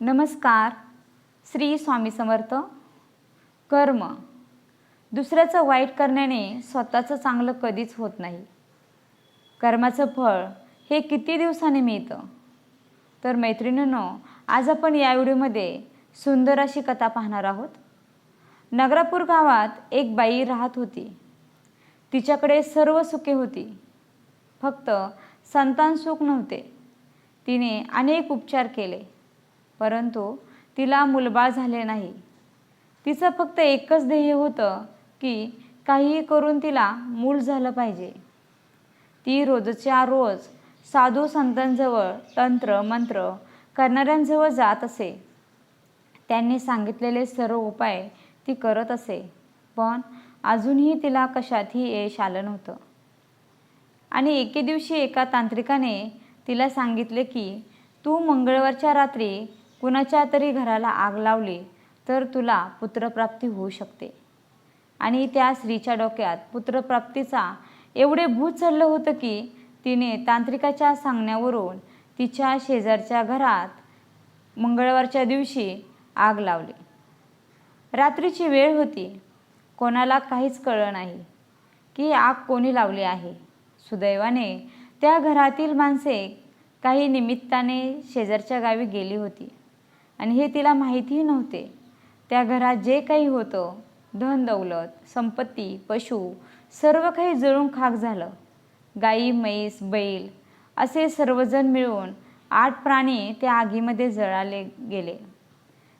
नमस्कार. श्री स्वामी समर्थ. कर्म. दुसऱ्याचं वाईट करण्याने स्वतःचं चांगलं कधीच होत नाही. कर्माचं फळ हे किती दिवसांनी मिळतं. तर मैत्रिणींनो, आज आपण या व्हिडिओमध्ये सुंदर अशी कथा पाहणार आहोत. नगरापूर गावात एक बाई राहत होती. तिच्याकडे सर्व सुखे होती, फक्त संतान सुख नव्हते. तिने अनेक उपचार केले, परंतु तिला मुलबाळ झाले नाही. तिचं फक्त एकच ध्येय होतं की काहीही करून तिला मूल झालं पाहिजे. ती रोजच्या रोज साधू संतांजवळ तंत्र मंत्र करणाऱ्यांजवळ जात असे. त्यांनी सांगितलेले सर्व उपाय ती करत असे, पण अजूनही तिला कशातही यश आलं नव्हतं. आणि एके दिवशी एका तांत्रिकाने तिला सांगितले की तू मंगळवारच्या रात्री कुणाच्या तरी घराला आग लावली तर तुला पुत्रप्राप्ती होऊ शकते. आणि त्या स्त्रीच्या डोक्यात पुत्रप्राप्तीचा एवढे भूत चढलं होतं की तिने तांत्रिकाच्या सांगण्यावरून तिच्या शेजारच्या घरात मंगळवारच्या दिवशी आग लावली. रात्रीची वेळ होती. कोणाला काहीच कळलं नाही की आग कोणी लावली आहे. सुदैवाने त्या घरातील माणसे काही निमित्ताने शेजारच्या गावी गेली होती आणि हे तिला माहितीही नव्हते. त्या घरात जे काही होतं, धन दौलत, संपत्ती, पशु सर्व काही जळून खाक झालं. गाई, म्हैस, बैल असे सर्वजण मिळून 8 प्राणी त्या आगीमध्ये जळाले गेले.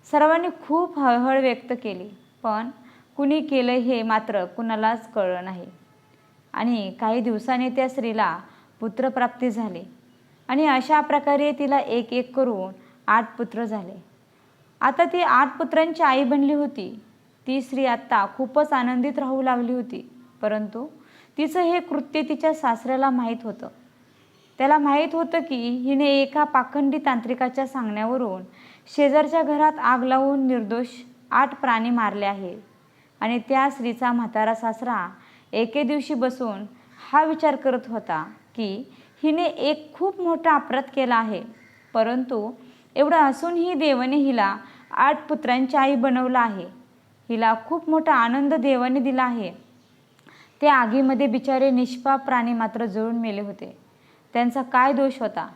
सर्वांनी खूप हळहळ व्यक्त केली, पण कुणी केलं हे मात्र कुणालाच कळलं नाही. आणि काही दिवसांनी त्या स्त्रीला पुत्रप्राप्ती झाली आणि अशा प्रकारे तिला एक एक करून 8 पुत्र झाले. आता ती 8 पुत्रांची आई बनली होती. ती स्त्री आता खूपच आनंदित राहू लागली होती, परंतु तिचं हे कृत्य तिच्या सासऱ्याला माहीत होतं. त्याला माहीत होतं की हिने एका पाखंडी तांत्रिकाच्या सांगण्यावरून शेजारच्या घरात आग लावून निर्दोष 8 प्राणी मारले आहे. आणि त्या स्त्रीचा म्हातारा सासरा एके दिवशी बसून हा विचार करत होता की हिने एक खूप मोठा अपराध केला आहे, परंतु एवढं असूनही देवाने हिला 8 पुत्रांची आई बनवलं आहे. हिला खूप मोठा आनंद देवाने दिला आहे. त्या आगीमध्ये बिचारे निष्पाप प्राणी मात्र जळून मेले होते. त्यांचा काय दोष होता.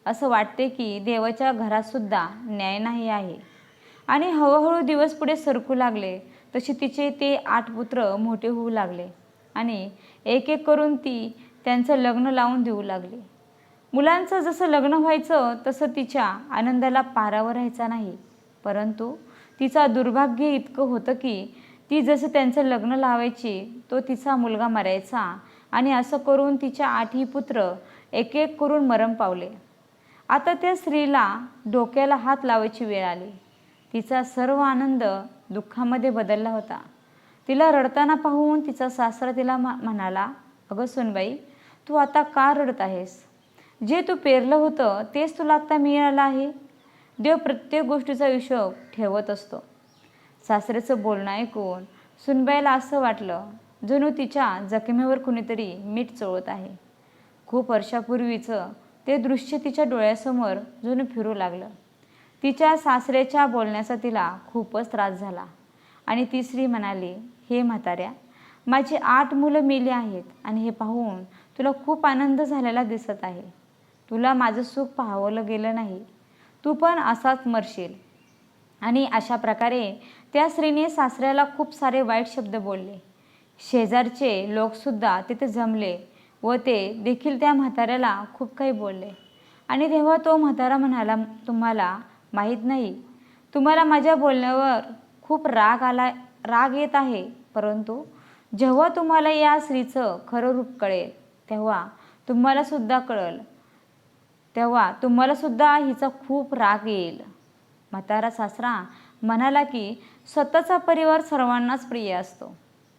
असं वाटते की देवाच्या घरातसुद्धा न्याय नाही आहे. आणि हळूहळू दिवस पुढे सरकू लागले तसे तिचे ते 8 पुत्र मोठे होऊ लागले आणि एक एक करून ती त्यांचं लग्न लावून देऊ लागली. मुलांचं जसं लग्न व्हायचं तसं तिच्या आनंदाला पारावर राहायचा नाही, परंतु तिचा दुर्भाग्य इतकं होतं की ती जसं त्यांचं लग्न लावायची तो तिचा मुलगा मरायचा आणि असं करून तिच्या 8ही पुत्र एक एक करून मरण पावले. आता त्या स्त्रीला डोक्याला हात लावायची वेळ आली. तिचा सर्व आनंद दुःखामध्ये बदलला होता. तिला रडताना पाहून तिचा सासरा तिला म्हणाला, अगं सुनबाई, तू आता का रडत आहेस? जे तू पेरलं होतं तेच तुला आता मिळालं आहे. देव प्रत्येक गोष्टीचा हिशोब ठेवत असतो. सासऱ्याचं बोलणं ऐकून सुनबाईला असं वाटलं जणू तिच्या जखमेवर कुणीतरी मीठ चोळत आहे. खूप वर्षापूर्वीचं ते दृश्य तिच्या डोळ्यासमोर जणू फिरू लागलं. तिच्या सासऱ्याच्या बोलण्याचा तिला खूपच त्रास झाला आणि ती स्त्री म्हणाली, हे म्हाताऱ्या, माझी 8 मुलं मेली आहेत आणि हे पाहून तुला खूप आनंद झालेला दिसत आहे. तुला माझं सुख पाहावलं गेलं नाही. तू पण असाच मरशील. आणि अशा प्रकारे त्या स्त्रीने सासऱ्याला खूप सारे वाईट शब्द बोलले. शेजारचे लोकसुद्धा तिथे जमले व ते देखील त्या म्हाताऱ्याला खूप काही बोलले. आणि तेव्हा तो म्हातारा म्हणाला, तुम्हाला माहीत नाही, तुम्हाला माझ्या बोलण्यावर खूप राग येत आहे, परंतु जेव्हा तुम्हाला या स्त्रीचं खरं रूप कळेल तेव्हा तुम्हाला सुद्धा हिचा खूप राग येईल. म्हातारा सासरा म्हणाला की स्वतःचा परिवार सर्वांनाच प्रिय असतो.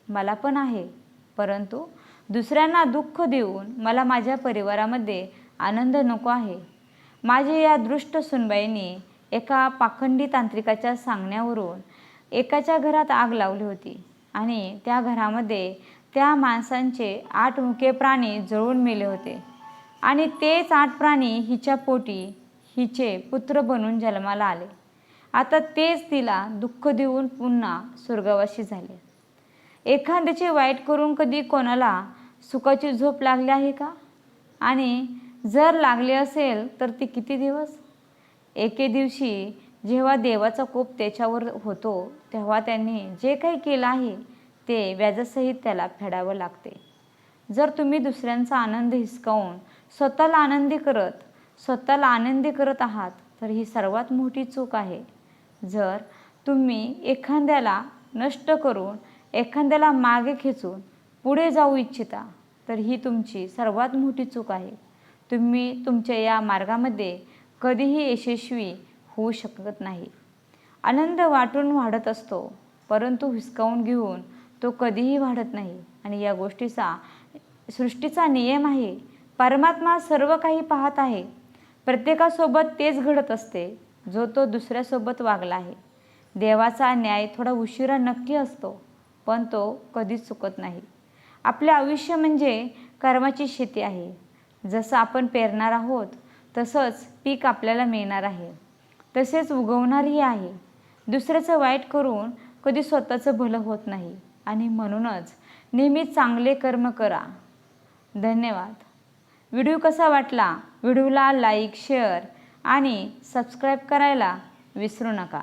मला पण आहे, परंतु दुसऱ्यांना दुःख देऊन मला माझ्या परिवारामध्ये आनंद नको आहे. माझ्या या दृष्ट सुनबाईने एका पाखंडी तांत्रिकाच्या सांगण्यावरून एकाच्या घरात आग लावली होती आणि त्या घरामध्ये त्या माणसांचे 8 मुके प्राणी जळून मेले होते आणि तेच 8 प्राणी हिच्या पोटी हिचे पुत्र बनून जन्माला आले. आता तेच तिला दुःख देऊन पुन्हा स्वर्गवासी झाले. एखाद्याचे वाईट करून कधी कोणाला सुखाची झोप लागली आहे का? आणि जर लागले असेल तर ती किती दिवस? एके दिवशी जेव्हा देवाचा कोप त्याच्यावर होतो तेव्हा त्यांनी जे काही केलं आहे ते व्याजासहित त्याला फेडावं लागते. जर तुम्ही दुसऱ्यांचा आनंद हिसकावून स्वतःला आनंदी करत आहात तर ही सर्वात मोठी चूक आहे. जर तुम्ही एखाद्याला नष्ट करून एखाद्याला मागे खेचून पुढे जाऊ इच्छिता तर ही तुमची सर्वात मोठी चूक आहे. तुम्ही तुमच्या या मार्गामध्ये कधीही यशस्वी होऊ शकत नाही. आनंद वाटून वाढत असतो, परंतु हिसकावून घेऊन तो कधीही वाढत नाही. आणि या सृष्टीचा नियम आहे. परमात्मा सर्व काही पाहत आहे. प्रत्येकासोबत तेच घडत असते जो तो दुसऱ्यासोबत वागला आहे. देवाचा न्याय थोडा उशिरा नक्की असतो, पण तो कधीच चुकत नाही. आपले आयुष्य म्हणजे कर्माची शेती आहे. जसं आपण पेरणार आहोत तसंच पीक आपल्याला मिळणार आहे, तसेच उगवणारही आहे. दुसऱ्याचं वाईट करून कधी स्वतःचं भलं होत नाही. आणि म्हणूनच नेहमी चांगले कर्म करा. धन्यवाद. व्हिडिओ कसा वाटला? व्हिडिओला लाईक, शेअर आणि सबस्क्राईब करायला विसरू नका.